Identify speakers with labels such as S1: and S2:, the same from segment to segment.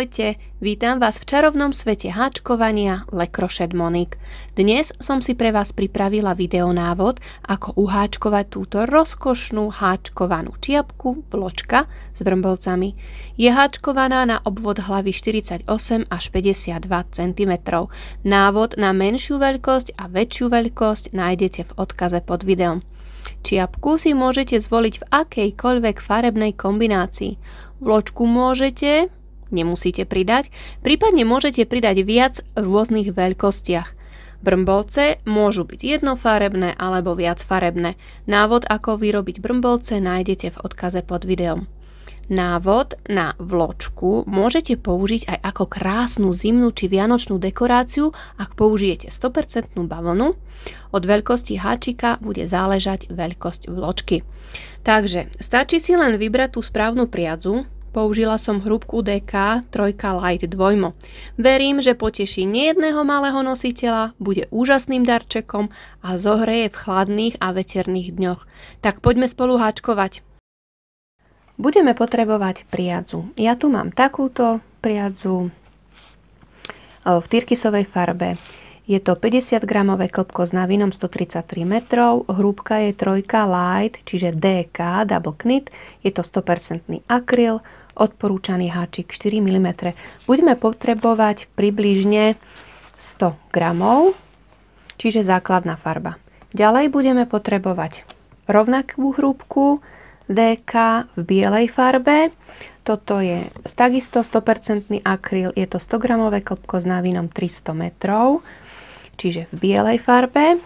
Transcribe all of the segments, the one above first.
S1: Ahojte, vítam vás v čarovnom svete háčkovania Le Crochet Monique. Dnes som si pre vás pripravila videonávod, ako uháčkovať túto rozkošnú háčkovanú čiapku vločka s brmbolcami. Je háčkovaná na obvod hlavy 48 až 52 cm. Návod na menšiu veľkosť a väčšiu veľkosť nájdete v odkaze pod videom. Čiapku si môžete zvoliť v akejkoľvek farebnej kombinácii. Vločku nemusíte pridať, prípadne môžete pridať viac v rôznych veľkostiach. Brmbolce môžu byť jednofarebné alebo viacfarebné. Návod, ako vyrobiť brmbolce, nájdete v odkaze pod videom. Návod na vločku môžete použiť aj ako krásnu zimnú či vianočnú dekoráciu, ak použijete 100% bavlnu. Od veľkosti háčika bude záležať veľkosť vločky. Takže stačí si len vybrať tú správnu priadzu. Použila som hrúbku DK 3 Light 2. Verím, že poteší nejedného malého nositeľa, bude úžasným darčekom a zohreje v chladných a veterných dňoch. Tak poďme spolu háčkovať. Budeme potrebovať priadzu. Ja tu mám takúto priadzu v tyrkysovej farbe. Je to 50 gramové klbko s návinom 133 metrov, hrúbka je 3 Light, čiže DK Double Knit, je to 100% akryl, odporúčaný háčik 4 mm. Budeme potrebovať približne 100 gramov, čiže základná farba. Ďalej budeme potrebovať rovnakú hrúbku DK v bielej farbe. Toto je takisto 100% akryl, je to 100 gramové klbko s návinom 300 metrov, čiže v bielej farbe.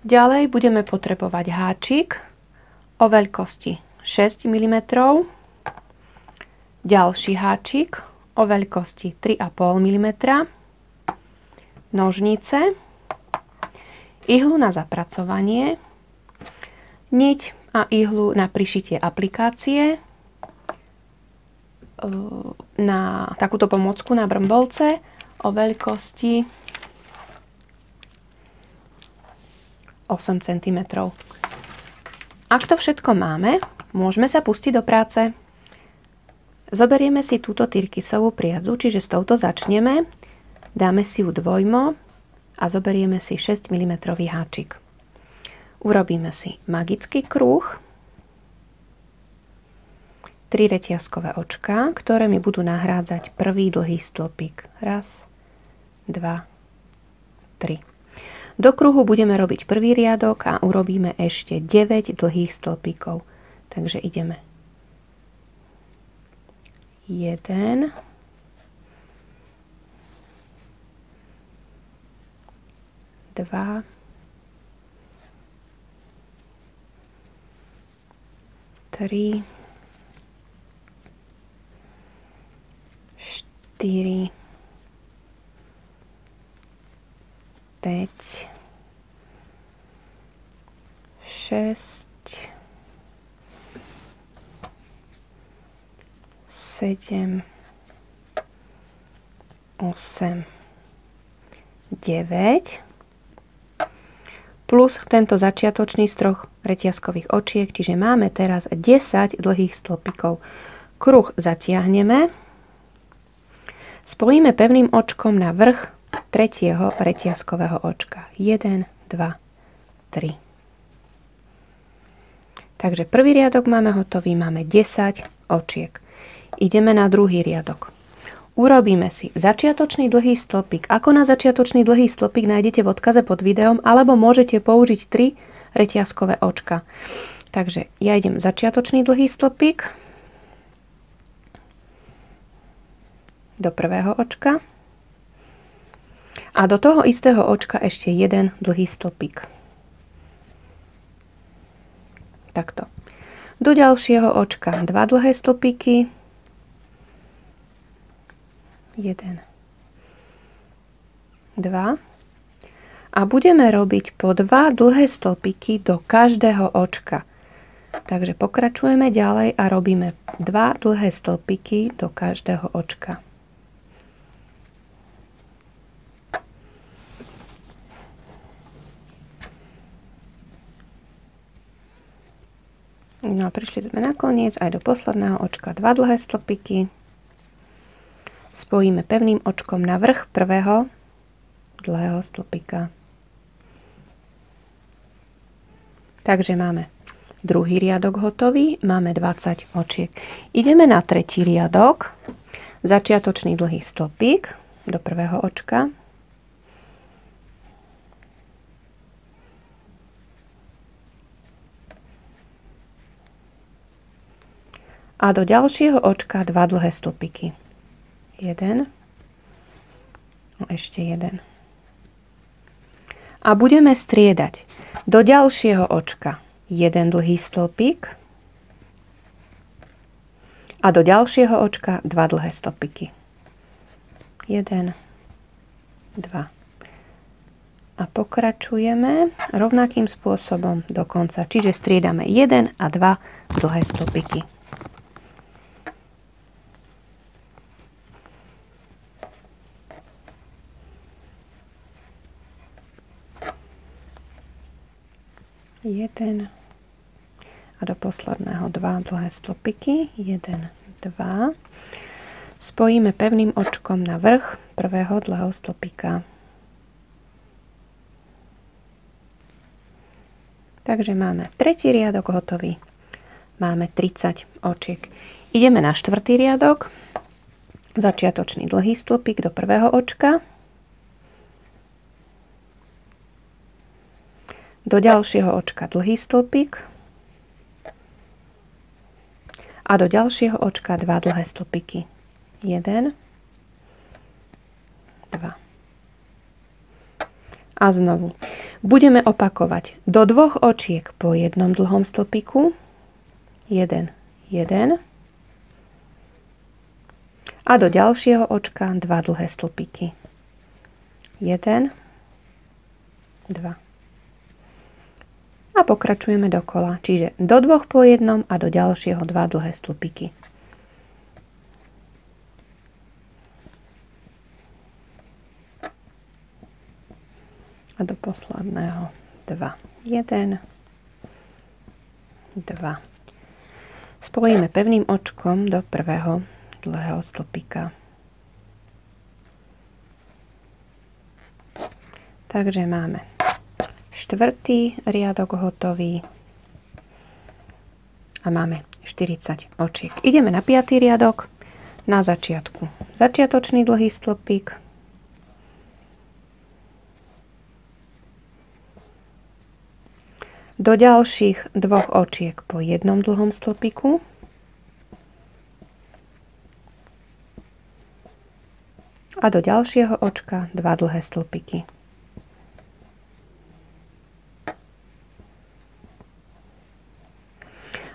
S1: Ďalej budeme potrebovať háčik o veľkosti 6 mm, ďalší háčik o veľkosti 3,5 mm, nožnice, ihlu na zapracovanie, niť a ihlu na prišitie aplikácie, na takúto pomôcku na brmbolce o veľkosti 8 cm. Ak to všetko máme, môžeme sa pustiť do práce. Zoberieme si túto tyrkysovú priadzu, čiže s touto začneme. Dáme si ju dvojmo a zoberieme si 6 mm háčik. Urobíme si magický kruh, 3 reťazkové očká, ktoré mi budú nahrádzať prvý dlhý stĺpik. 1, 2, 3. Do kruhu budeme robiť prvý riadok a urobíme ešte 9 dlhých stĺpikov. Takže ideme. 1, 2, 3, 4, 5, 6, 7, 8, 9 plus tento začiatočný z 3 reťazkových očiek, čiže máme teraz 10 dlhých stĺpikov. Kruh zatiahneme, spojíme pevným očkom na vrch 3. reťazkového očka. 1, 2, 3. Takže prvý riadok máme hotový, máme 10 očiek. Ideme na druhý riadok. Urobíme si začiatočný dlhý stĺpik. Ako na začiatočný dlhý stĺpik nájdete v odkaze pod videom, alebo môžete použiť 3 reťazkové očka. Takže ja idem začiatočný dlhý stĺpik do prvého očka a do toho istého očka ešte jeden dlhý stĺpik. Takto. Do ďalšieho očka 2 dlhé stĺpiky. 1, 2 a budeme robiť po 2 dlhé stĺpiky do každého očka. Takže pokračujeme ďalej a robíme 2 dlhé stĺpiky do každého očka. No a prišli sme nakoniec aj do posledného očka 2 dlhé stĺpiky. spojíme pevným očkom na vrch prvého dlhého stĺpika. Takže máme druhý riadok hotový, máme 20 očiek. Ideme na tretí riadok, začiatočný dlhý stĺpik do prvého očka. A do ďalšieho očka 2 dlhé stĺpiky. 1 a ešte 1. A budeme striedať. Do ďalšieho očka 1 dlhý stĺpik a do ďalšieho očka 2 dlhé stĺpiky. 1, 2. A pokračujeme rovnakým spôsobom do konca. Čiže striedame 1 a 2 dlhé stĺpiky. Jeden a do posledného 2 dlhé stĺpiky. 1, 2. Spojíme pevným očkom na vrch prvého dlhého stĺpika. Takže máme tretí riadok hotový. Máme 30 očiek. Ideme na štvrtý riadok. Začiatočný dlhý stĺpik do prvého očka. Do ďalšieho očka dlhý stĺpik a do ďalšieho očka 2 dlhé stĺpiky. 1, 2. A znovu. Budeme opakovať do 2 očiek po jednom dlhom stĺpiku. 1, 1. A do ďalšieho očka 2 dlhé stĺpiky. 1, 2. A pokračujeme dokola. Čiže do 2 po jednom a do ďalšieho 2 dlhé stĺpiky. A do posledného 2. 1, 2. Spojíme pevným očkom do prvého dlhého stĺpika. Takže máme štvrtý riadok hotový a máme 40 očiek. Ideme na 5. riadok. Na začiatku začiatočný dlhý stĺpik, do ďalších 2 očiek po jednom dlhom stĺpiku a do ďalšieho očka 2 dlhé stĺpiky.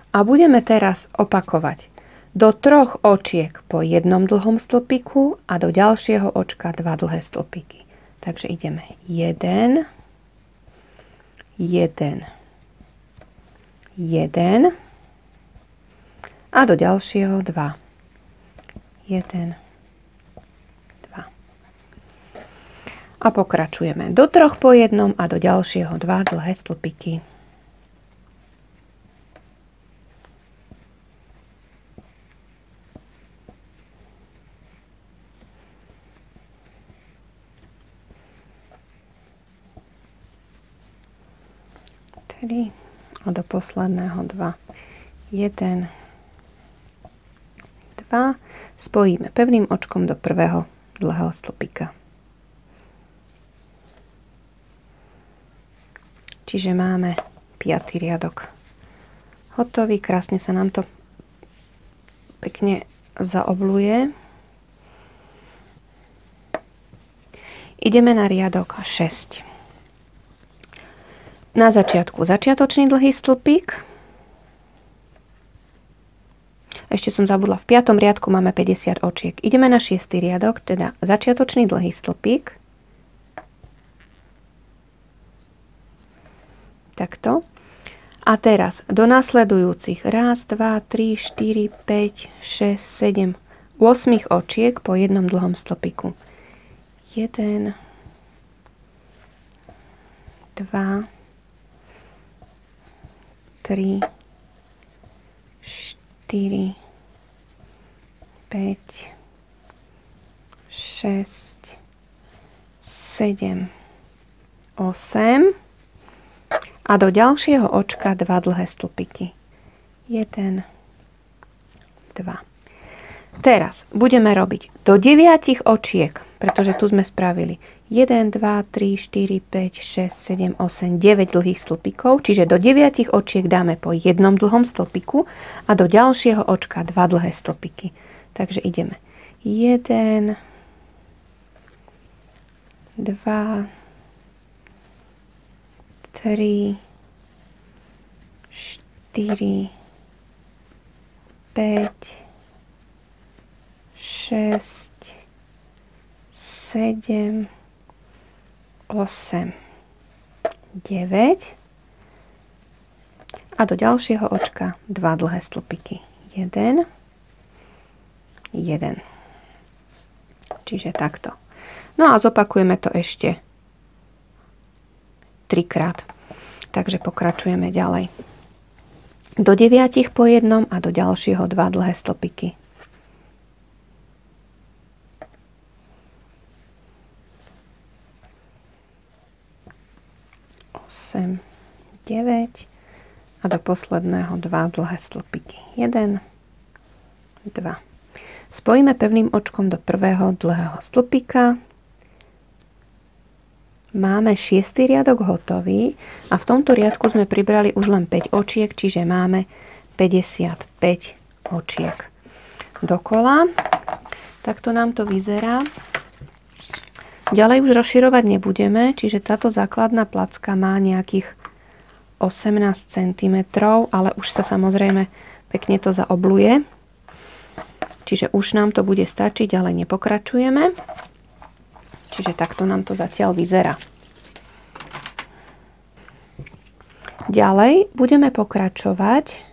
S1: A budeme teraz opakovať do 3 očiek po jednom dlhom stĺpiku a do ďalšieho očka 2 dlhé stĺpiky. Takže ideme 1, 1, 1 a do ďalšieho 2. 1, 2. A pokračujeme do 3 po jednom a do ďalšieho 2 dlhé stĺpiky. A do posledného 2. 1, 2. Spojíme pevným očkom do prvého dlhého stĺpika. Čiže máme 5. riadok hotový. Krásne sa nám to pekne zaobluje. Ideme na riadok 6. Na začiatku začiatočný dlhý stĺpik. Ešte som zabudla, v 5. riadku máme 50 očiek. Ideme na 6. riadok, teda začiatočný dlhý stĺpik. Takto. A teraz do nasledujúcich 1, 2, 3, 4, 5, 6, 7, 8 očiek po jednom dlhom stĺpiku. 1, 2, 3, 4, 5, 6, 7, 8 a do ďalšieho očka 2 dlhé stĺpiky. 1, 2. Teraz budeme robiť do 9 očiek, pretože tu sme spravili 1, 2, 3, 4, 5, 6, 7, 8, 9 dlhých stĺpikov, čiže do 9 očiek dáme po jednom dlhom stĺpiku a do ďalšieho očka 2 dlhé stĺpiky. Takže ideme 1, 2, 3, 4, 5, 6, 7, 8, 9 a do ďalšieho očka 2 dlhé stĺpiky. 1, 1. Čiže takto. No a zopakujeme to ešte 3-krát. Takže pokračujeme ďalej. Do 9 po jednom a do ďalšieho 2 dlhé stĺpiky. 8, 9 a do posledného 2 dlhé stĺpiky. 1, 2. Spojíme pevným očkom do prvého dlhého stĺpika. Máme 6. riadok hotový a v tomto riadku sme pribrali už len 5 očiek, čiže máme 55 očiek. Dokola. Takto nám to vyzerá. Ďalej už rozširovať nebudeme, čiže táto základná placka má nejakých 18 cm, ale už sa samozrejme pekne to zaobluje. Čiže už nám to bude stačiť, ale nepokračujeme. Čiže takto nám to zatiaľ vyzerá. Ďalej budeme pokračovať.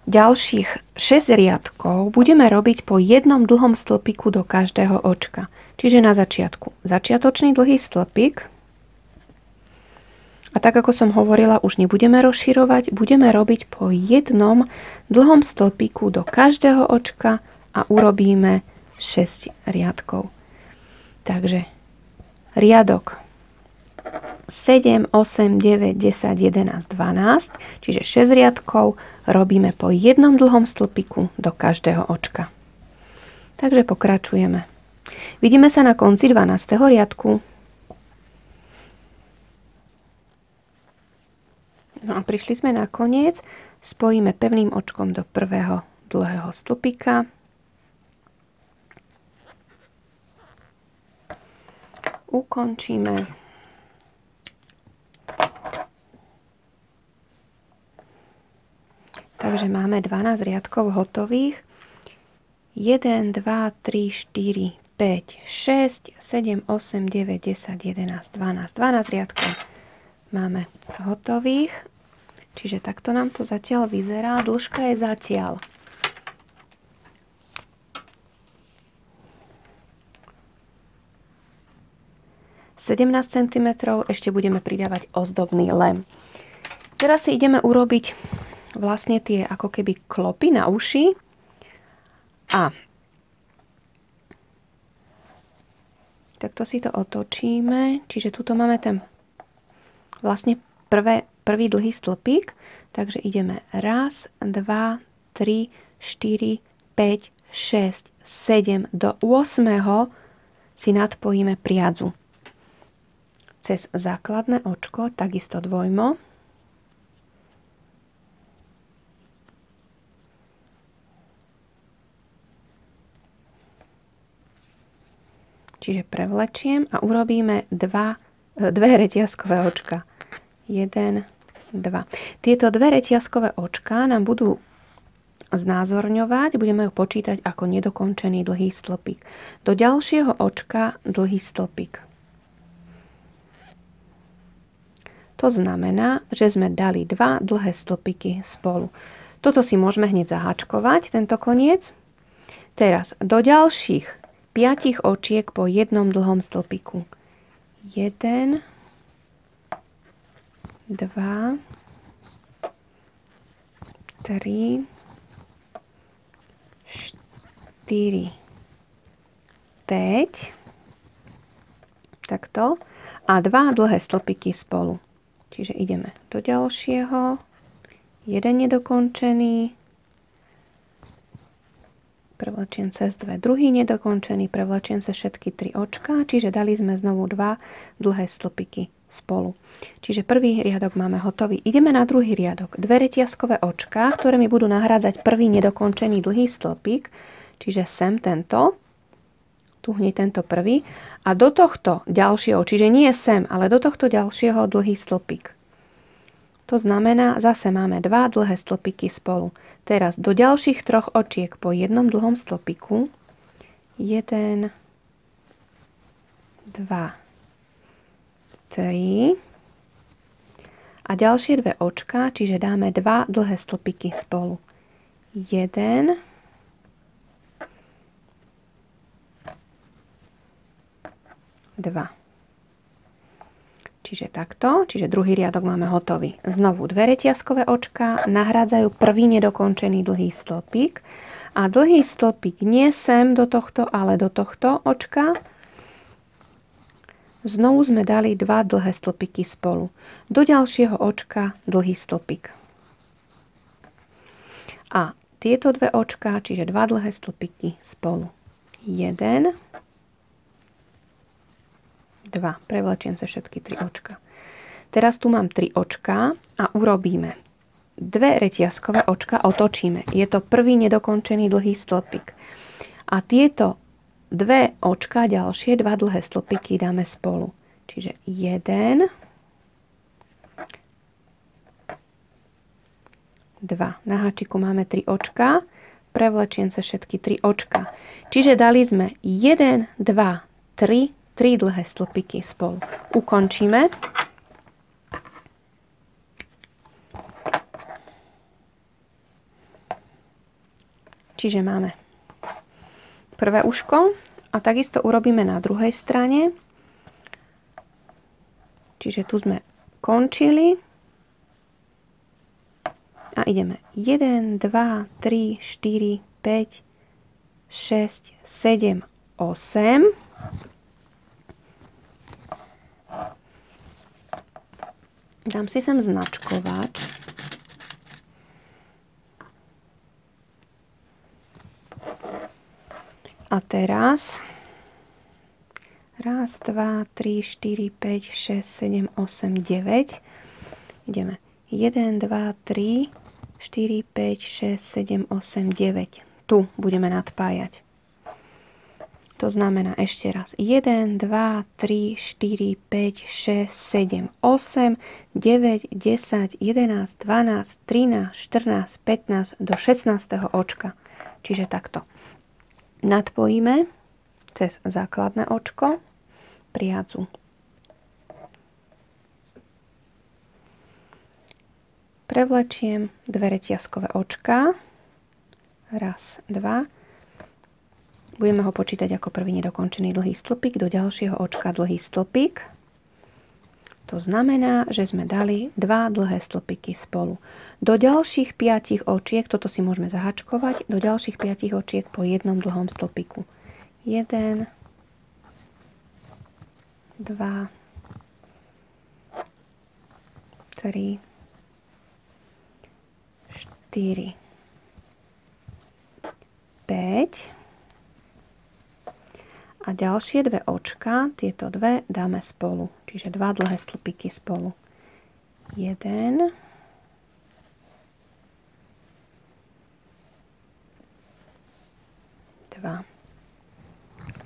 S1: Ďalších 6 riadkov budeme robiť po jednom dlhom stĺpiku do každého očka. Čiže na začiatku začiatočný dlhý stĺpik. A tak ako som hovorila, už nebudeme rozširovať, budeme robiť po jednom dlhom stĺpiku do každého očka a urobíme 6 riadkov. Takže riadok 7, 8, 9, 10, 11, 12, čiže 6 riadkov robíme po jednom dlhom stĺpiku do každého očka. Takže pokračujeme. Vidíme sa na konci 12. riadku. No a prišli sme na koniec. Spojíme pevným očkom do prvého dlhého stĺpika. Ukončíme. Takže máme 12 riadkov hotových. 1, 2, 3, 4, 5, 6, 7, 8, 9, 10, 11, 12. 12 riadkov máme hotových. Čiže takto nám to zatiaľ vyzerá. Dĺžka je zatiaľ 17 cm, ešte budeme pridávať ozdobný lem. Teraz si ideme urobiť vlastne tie ako keby klopy na uši. A takto si to otočíme. Čiže tuto máme ten vlastne prvý dlhý stĺpik. Takže ideme 1, 2, 3, 4, 5, 6, 7. Do 8. si nadpojíme priadzu. Cez základné očko, takisto dvojmo. Čiže prevlečiem a urobíme dve reťazkové očka. 1, 2. Tieto dve reťazkové očka nám budú znázorňovať, budeme ju počítať ako nedokončený dlhý stĺpik. Do ďalšieho očka dlhý stĺpik. To znamená, že sme dali 2 dlhé stĺpiky spolu. Toto si môžeme hneď zaháčkovať, tento koniec. Teraz do ďalších 5 očiek po jednom dlhom stĺpiku. 1, 2, 3, 4, 5, 5, takto, a 2 dlhé stĺpiky spolu. Čiže ideme do ďalšieho, jeden nedokončený, prevlečiem cez 2, druhý nedokončený, prevlečiem cez všetky 3 očká, čiže dali sme znovu 2 dlhé stĺpiky spolu. Čiže prvý riadok máme hotový. Ideme na druhý riadok. 2 reťazkové očká, ktoré mi budú nahrádzať prvý nedokončený dlhý stĺpik, čiže sem tento, tu hneď tento prvý, a do tohto ďalšieho, čiže nie sem, ale do tohto ďalšieho dlhý stĺpik. To znamená, zase máme 2 dlhé stĺpiky spolu. Teraz do ďalších 3 očiek po jednom dlhom stĺpiku. 1, 2, 3. A ďalšie 2 očká, čiže dáme 2 dlhé stĺpiky spolu. 1, 2. Čiže takto, čiže druhý riadok máme hotový. Znovu 2 reťazkové očká nahrádzajú prvý nedokončený dlhý stĺpik a dlhý stĺpik nie sem do tohto, ale do tohto očka. Znovu sme dali 2 dlhé stĺpiky spolu. Do ďalšieho očka dlhý stĺpik. A tieto 2 očká, čiže 2 dlhé stĺpiky spolu. 1, 2. Prevlečiem sa všetky 3 očka. Teraz tu mám 3 očká a urobíme 2 reťazkové očka, otočíme. Je to prvý nedokončený dlhý stĺpik. A tieto 2 očka, ďalšie 2 dlhé stĺpiky dáme spolu. Čiže 1, 2. Na háčiku máme 3 očka. Prevlečiem sa všetky 3 očka. Čiže dali sme 1, 2, 3, 3 dlhé stĺpiky spolu. Ukončíme. Čiže máme prvé uško a takisto urobíme na druhej strane. Čiže tu sme končili a ideme 1, 2, 3, 4, 5, 6, 7, 8. Dám si sem značkovač. A teraz 1, 2, 3, 4, 5, 6, 7, 8, 9. Ideme 1, 2, 3, 4, 5, 6, 7, 8, 9. Tu budeme nadpájať. To znamená ešte raz 1, 2, 3, 4, 5, 6, 7, 8, 9, 10, 11, 12, 13, 14, 15 do 16. očka. Čiže takto. Nadpojíme cez základné očko priadzu. Prevlečiem 2 reťazkové očká. 1, 2. Budeme ho počítať ako prvý nedokončený dlhý stĺpik, do ďalšieho očka dlhý stĺpik. To znamená, že sme dali 2 dlhé stĺpiky spolu. Do ďalších 5 očiek, toto si môžeme zahačkovať, do ďalších 5 očiek po jednom dlhom stĺpiku. 1, 2, 3, 4, 5. A ďalšie 2 očka, tieto 2 dáme spolu. Čiže 2 dlhé stĺpiky spolu. 1, 2.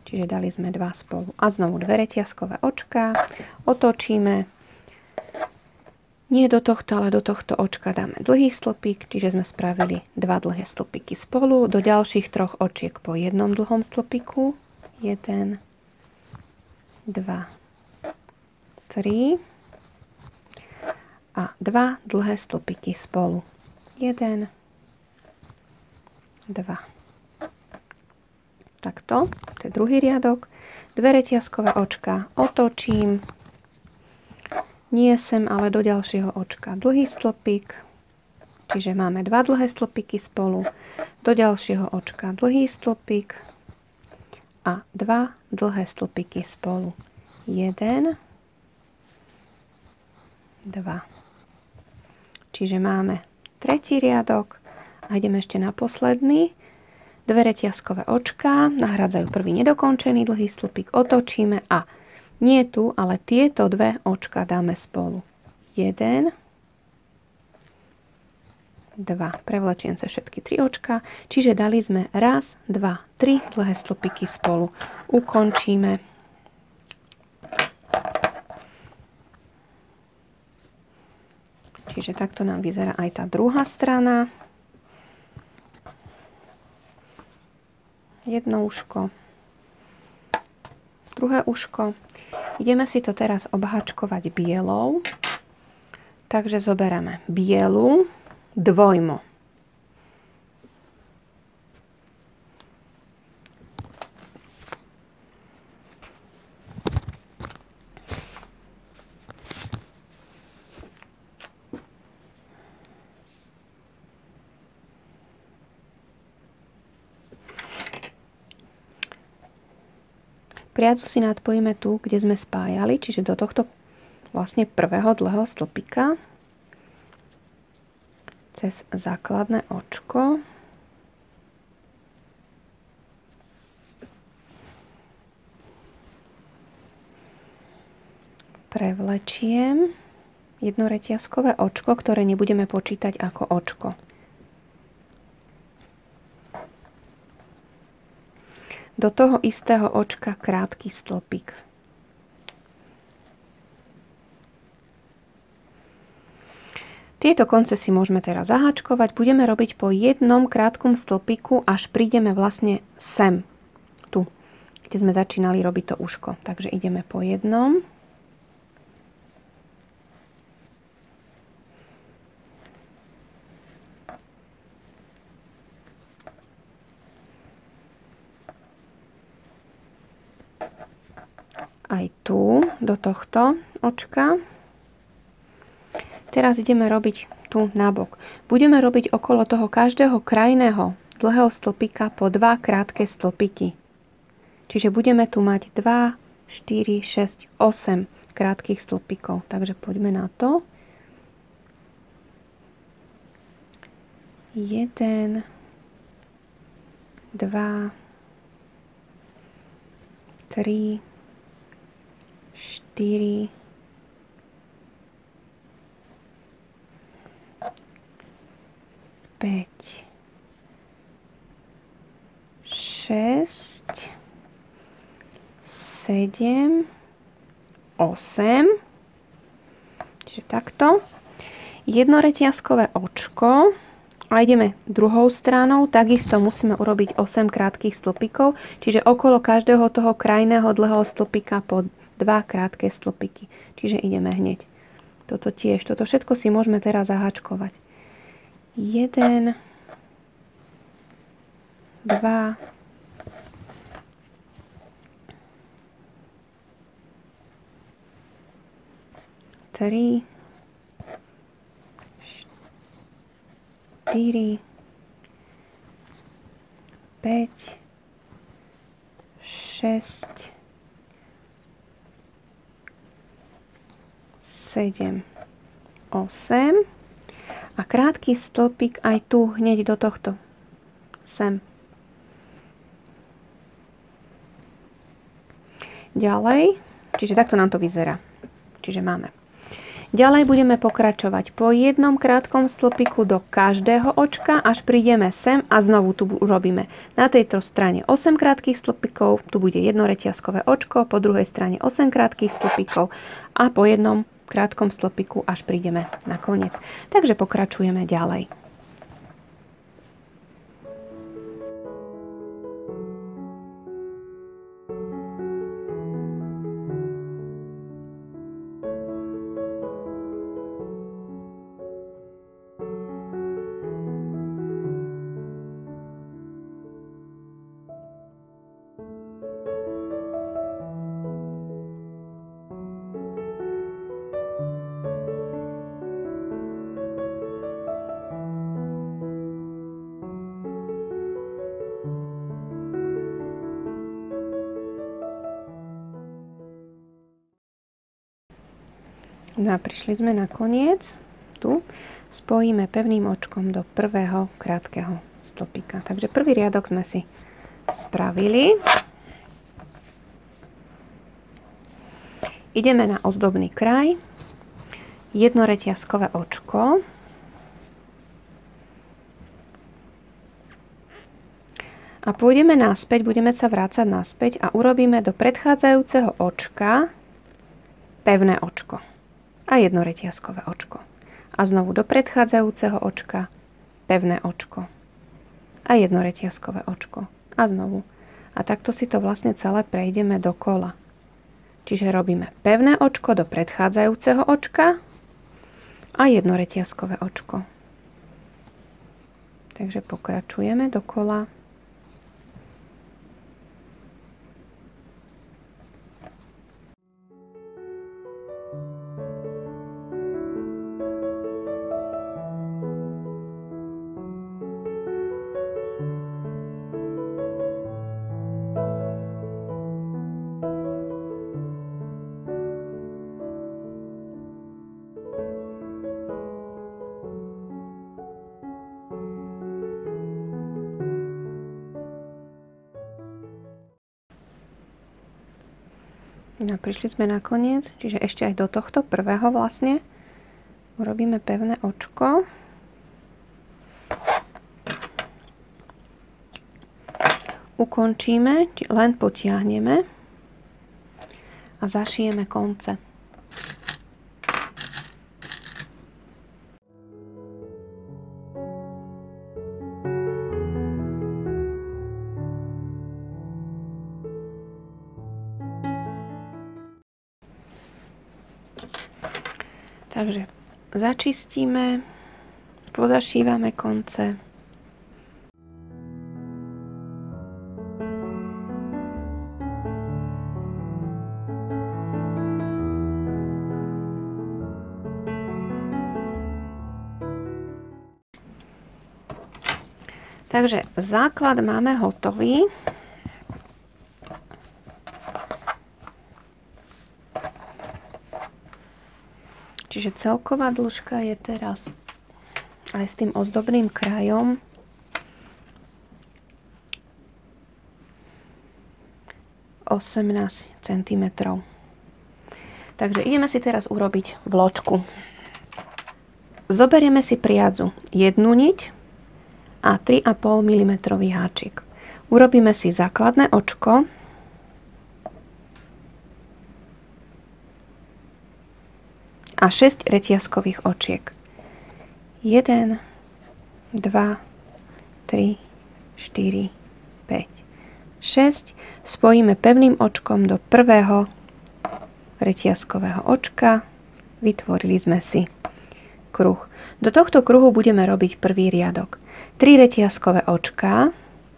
S1: Čiže dali sme 2 spolu. A znovu 2 reťazkové očka. Otočíme. Nie do tohto, ale do tohto očka dáme dlhý stĺpik. Čiže sme spravili 2 dlhé stĺpiky spolu. Do ďalších 3 očiek po jednom dlhom stĺpiku. 1, 2, 3 a 2 dlhé stĺpiky spolu. 1, 2. Takto, to je druhý riadok. 2 reťazkové očka otočím. Nie sem, ale do ďalšieho očka dlhý stĺpik. Čiže máme 2 dlhé stĺpiky spolu. Do ďalšieho očka dlhý stĺpik. a 2 dlhé stĺpiky spolu. 1, 2. Čiže máme tretí riadok a ideme ešte na posledný. 2 reťazkové očká nahradzajú prvý nedokončený dlhý stĺpik, otočíme a nie tu, ale tieto 2 očká dáme spolu. 1, 2. Prevlečiem sa všetky 3 očka, čiže dali sme 1, 2, 3 dlhé stĺpiky spolu. Ukončíme. Čiže takto nám vyzerá aj tá druhá strana. Jedno uško, druhé uško. Ideme si to teraz obháčkovať bielou. Takže zoberieme bielu dvojmo. Priadzu si nadpojíme tu, kde sme spájali, čiže do tohto vlastne prvého dlhého stĺpika cez základné očko. Prevlečiem jedno reťazkové očko, ktoré nebudeme počítať ako očko. Do toho istého očka krátky stĺpik. Tieto konce si môžeme teraz zaháčkovať. Budeme robiť po jednom krátkom stĺpiku, až prídeme vlastne sem, tu, kde sme začínali robiť to uško. Takže ideme po jednom. Aj tu, do tohto očka. Teraz ideme robiť tu nabok. Budeme robiť okolo toho každého krajného dlhého stĺpika po 2 krátke stĺpiky. Čiže budeme tu mať 2, 4, 6, 8 krátkych stĺpikov. Takže poďme na to. 1, 2, 3, 4, 5, 6, 7, 8. Čiže takto. Jedno reťazkové očko. A ideme druhou stranou. Takisto musíme urobiť 8 krátkych stĺpikov. Čiže okolo každého toho krajného dlhého stĺpika po 2 krátke stĺpiky. Čiže ideme hneď. Toto tiež. Toto všetko si môžeme teraz zaháčkovať. 1, 2, 3, 4, 5, 6, 7, 8 a krátky stĺpik aj tu hneď do tohto. Sem. Ďalej, čiže takto nám to vyzerá. Čiže máme. Ďalej budeme pokračovať po jednom krátkom stĺpiku do každého očka, až prídeme sem a znovu tu urobíme na tejto strane 8 krátkych stĺpikov, tu bude jedno reťazkové očko, po druhej strane 8 krátkych stĺpikov a po jednom krátkom stĺpiku až prídeme na koniec. Takže pokračujeme ďalej. No a prišli sme na koniec. Tu spojíme pevným očkom do prvého krátkeho stĺpika. Takže prvý riadok sme si spravili. Ideme na ozdobný kraj. Jedno reťazkové očko. A pôjdeme naspäť, budeme sa vrácať naspäť a urobíme do predchádzajúceho očka pevné očko a jedno reťazkové očko. A znovu do predchádzajúceho očka pevné očko a jedno reťazkové očko. A znovu. A takto si to vlastne celé prejdeme dokola. Čiže robíme pevné očko do predchádzajúceho očka a jedno reťazkové očko. Takže pokračujeme dokola. No, prišli sme na koniec, čiže ešte aj do tohto prvého vlastne urobíme pevné očko. Ukončíme, len potiahneme a zašijeme konce. Takže začistíme, pozašívame konce. Takže základ máme hotový. Čiže celková dĺžka je teraz aj s tým ozdobným krajom 18 cm. Takže ideme si teraz urobiť vločku. Zoberieme si priadzu jednu niť a 3,5 mm háčik. Urobíme si základné očko. A 6 reťazkových očiek. 1, 2, 3, 4, 5, 6. Spojíme pevným očkom do prvého reťazkového očka. Vytvorili sme si kruh. Do tohto kruhu budeme robiť prvý riadok. 3 reťazkové očká,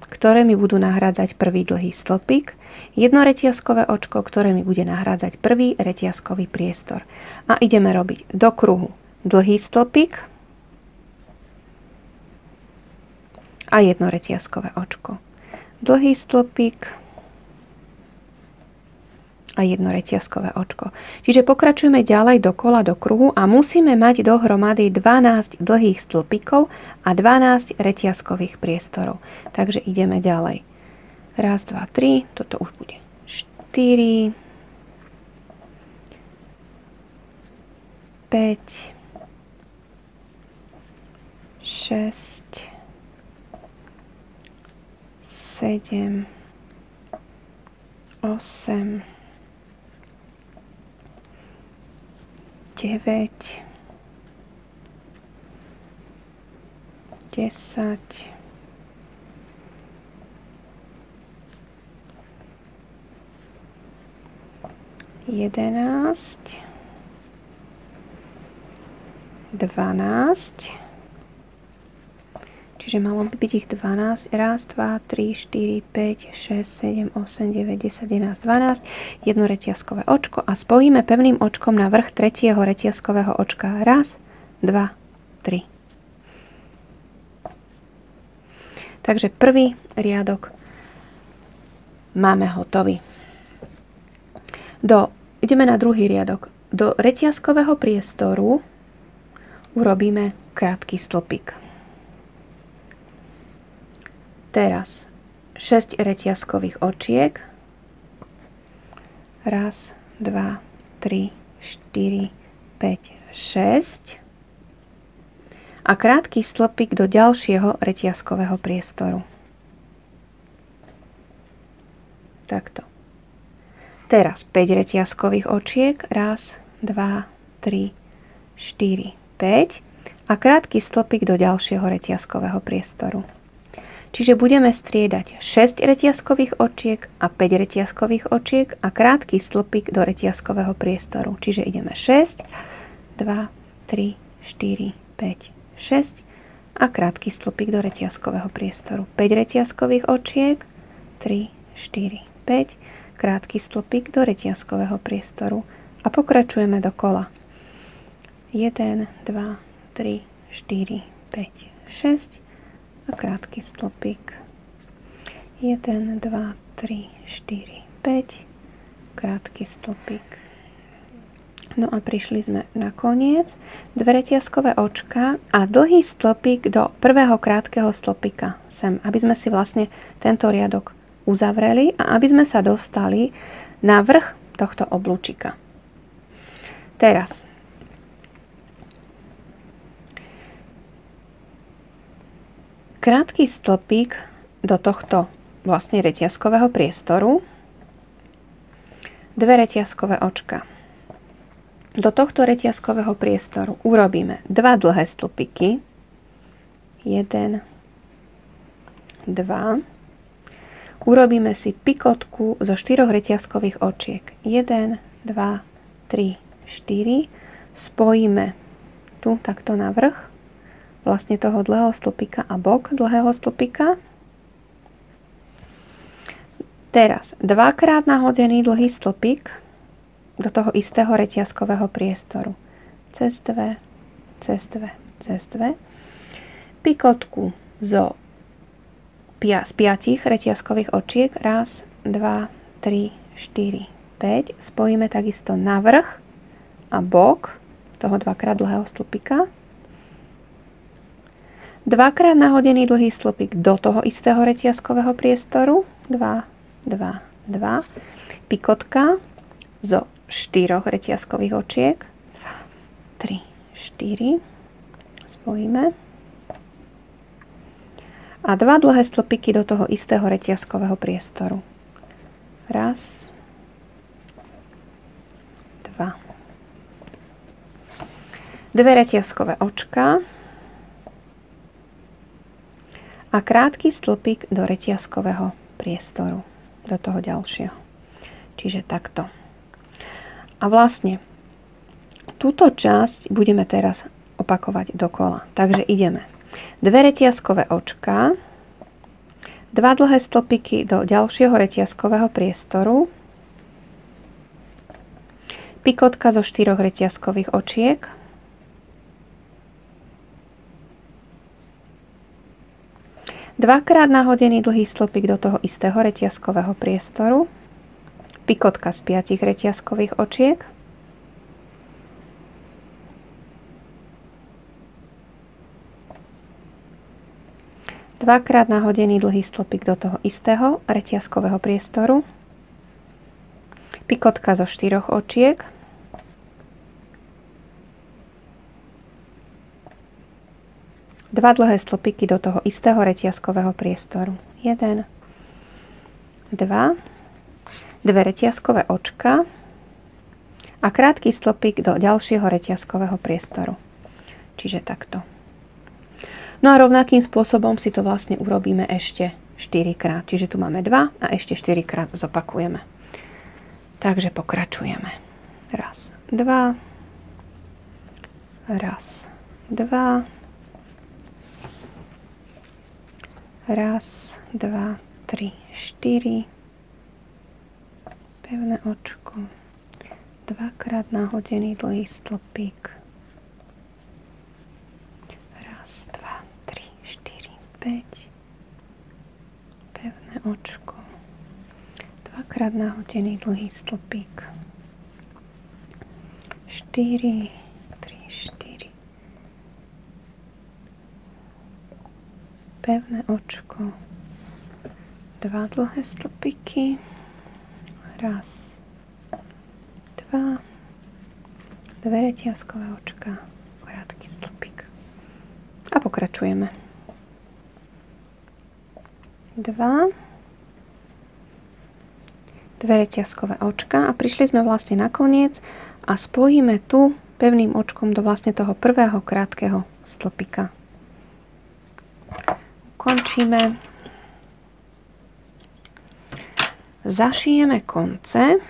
S1: ktoré mi budú nahrádzať prvý dlhý stĺpik. Jedno reťazkové očko, ktoré mi bude nahrádzať prvý reťazkový priestor. A ideme robiť do kruhu dlhý stĺpik a jedno reťazkové očko. Dlhý stĺpik a jedno reťazkové očko. Čiže pokračujeme ďalej dokola do kruhu a musíme mať dohromady 12 dlhých stĺpikov a 12 reťazkových priestorov. Takže ideme ďalej. Raz, dva, tri, toto už bude 4, 5, 6, 7, 8, 9, 10, 11, 12, čiže malo by byť ich 12, raz, 2, 3, 4, 5, 6, 7, 8, 9, 10, 11, 12, jedno reťazkové očko a spojíme pevným očkom na vrch tretieho reťazkového očka, raz, 2, 3. Takže prvý riadok máme hotový. Do Ideme na druhý riadok. Do reťazkového priestoru urobíme krátky stĺpik. Teraz 6 reťazkových očiek. 1, 2, 3, 4, 5, 6. A krátky stĺpik do ďalšieho reťazkového priestoru. Takto. Teraz 5 reťazkových očiek. 1, 2, 3, 4, 5. A krátky stĺpik do ďalšieho reťazkového priestoru. Čiže budeme striedať 6 reťazkových očiek a 5 reťazkových očiek a krátky stĺpik do reťazkového priestoru. Čiže ideme 6, 2, 3, 4, 5, 6 a krátky stĺpik do reťazkového priestoru. 5 reťazkových očiek, 3, 4, 5, krátky stĺpik do reťazkového priestoru a pokračujeme dokola. 1, 2, 3, 4, 5, 6 a krátky stĺpik. 1, 2, 3, 4, 5, krátky stĺpik. No a prišli sme na koniec. 2 reťazkové očka a dlhý stĺpik do prvého krátkeho stĺpika sem, aby sme si vlastne tento riadok uzavreli a aby sme sa dostali na vrch tohto oblúčika. Teraz krátky stĺpik do tohto vlastne reťazkového priestoru. 2 reťazkové očka. Do tohto reťazkového priestoru urobíme 2 dlhé stĺpiky. 1, 2. Urobíme si pikotku zo 4 reťazkových očiek. 1, 2, 3, 4. Spojíme tu takto na vrch vlastne toho dlhého stĺpika a bok dlhého stĺpika. Teraz 2-krát nahodený dlhý stĺpik do toho istého reťazkového priestoru. Cez 2, cez 2, cez 2. Pikotku z 5 reťazkových očiek. 1, 2, 3, 4, 5. Spojíme takisto na vrch a bok toho 2-krát dlhého stĺpika. 2-krát nahodený dlhý stĺpik do toho istého reťazkového priestoru. 2, 2, 2. Pikotka zo 4 reťazkových očiek. 2, 3, 4. Spojíme. A 2 dlhé stĺpiky do toho istého reťazkového priestoru. 1, 2. 2 reťazkové očka a krátky stĺpik do reťazkového priestoru, do toho ďalšieho. Čiže takto. A vlastne túto časť budeme teraz opakovať dokola. Takže ideme. 2 reťazkové očka, 2 dlhé stĺpiky do ďalšieho reťazkového priestoru, pikotka zo 4 reťazkových očiek, 2-krát nahodený dlhý stĺpik do toho istého reťazkového priestoru, pikotka z 5 reťazkových očiek, dvakrát nahodený dlhý stĺpik do toho istého reťazkového priestoru, pikotka zo 4 očiek, dva dlhé stĺpiky do toho istého reťazkového priestoru. 1, 2, 2 reťazkové očka a krátky stĺpik do ďalšieho reťazkového priestoru. Čiže takto. No a rovnakým spôsobom si to vlastne urobíme ešte 4 krát. Čiže tu máme 2 a ešte 4 krát zopakujeme. Takže pokračujeme. 1, 2, 1, 2, 1, 2, 3, 4, pevné očko, 2-krát nahodený dlhý stĺpik, 1, 2, 3, 4, 5, pevné očko, 2-krát nahodený dlhý stĺpik, 4, 3, 4. Pevné očko. 2 dlhé stĺpiky. Raz, 2. 2 reťazkové očka. Krátky stĺpik. A pokračujeme. 2. 2 reťazkové očka. A prišli sme vlastne na koniec a spojíme tu pevným očkom do vlastne toho prvého krátkeho stĺpika. Ukončíme. Zašijeme konce.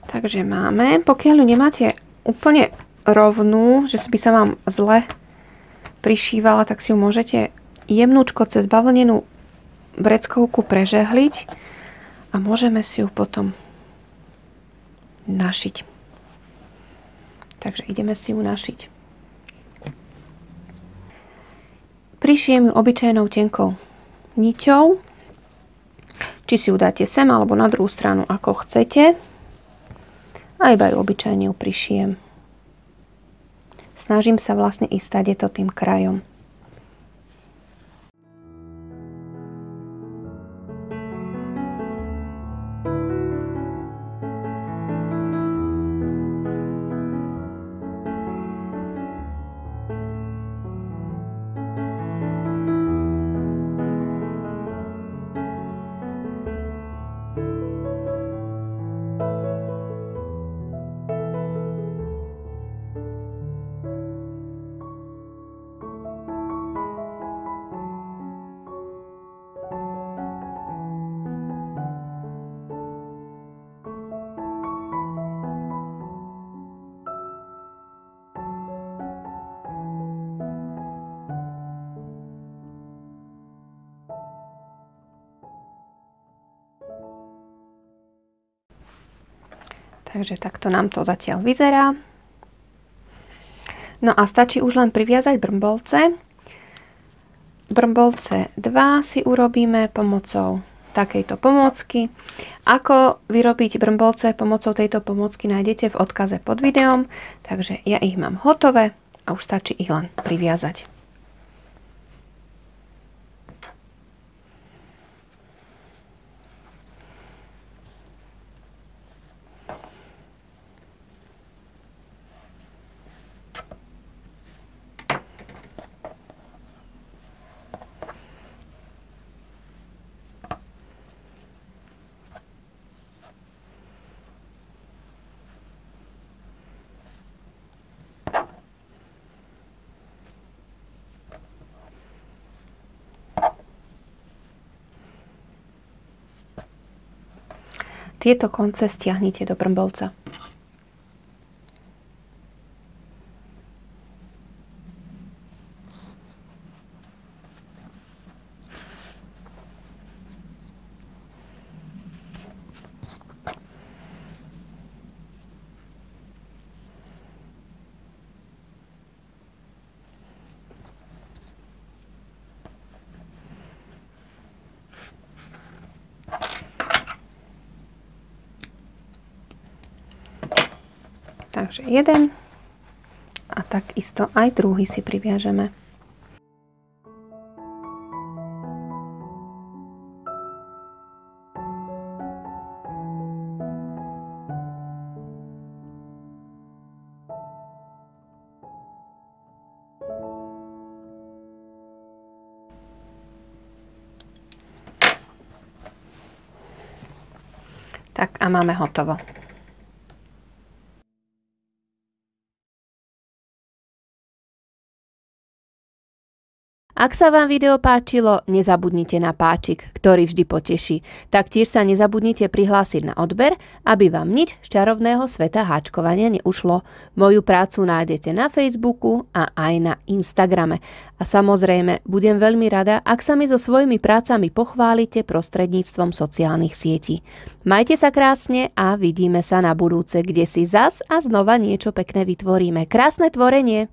S1: Takže máme, pokiaľ ju nemáte úplne rovnú, že by sa vám zle prišívala, tak si ju môžete jemnúčko cez bavlnenú vreckovku prežehliť a môžeme si ju potom našiť. Takže ideme si ju našiť. Prišijem ju obyčajnou tenkou niťou, či si ju dáte sem alebo na druhú stranu, ako chcete. A iba ju obyčajne ju prišijem. Snažím sa vlastne ísť tadeto tým krajom. Takže takto nám to zatiaľ vyzerá. No a stačí už len priviazať brmbolce. Brmbolce 2 si urobíme pomocou takejto pomôcky. Ako vyrobiť brmbolce pomocou tejto pomôcky nájdete v odkaze pod videom. Takže ja ich mám hotové a už stačí ich len priviazať. Tieto konce stiahnite do brmbolca. Takže jeden a takisto aj druhý si priviažeme. Tak a máme hotovo. Ak sa vám video páčilo, nezabudnite na páčik, ktorý vždy poteší. Taktiež sa nezabudnite prihlásiť na odber, aby vám nič z čarovného sveta háčkovania neušlo. Moju prácu nájdete na Facebooku a aj na Instagrame. A samozrejme, budem veľmi rada, ak sa mi so svojimi prácami pochválite prostredníctvom sociálnych sietí. Majte sa krásne a vidíme sa na budúce, kde si zas a znova niečo pekné vytvoríme. Krásne tvorenie!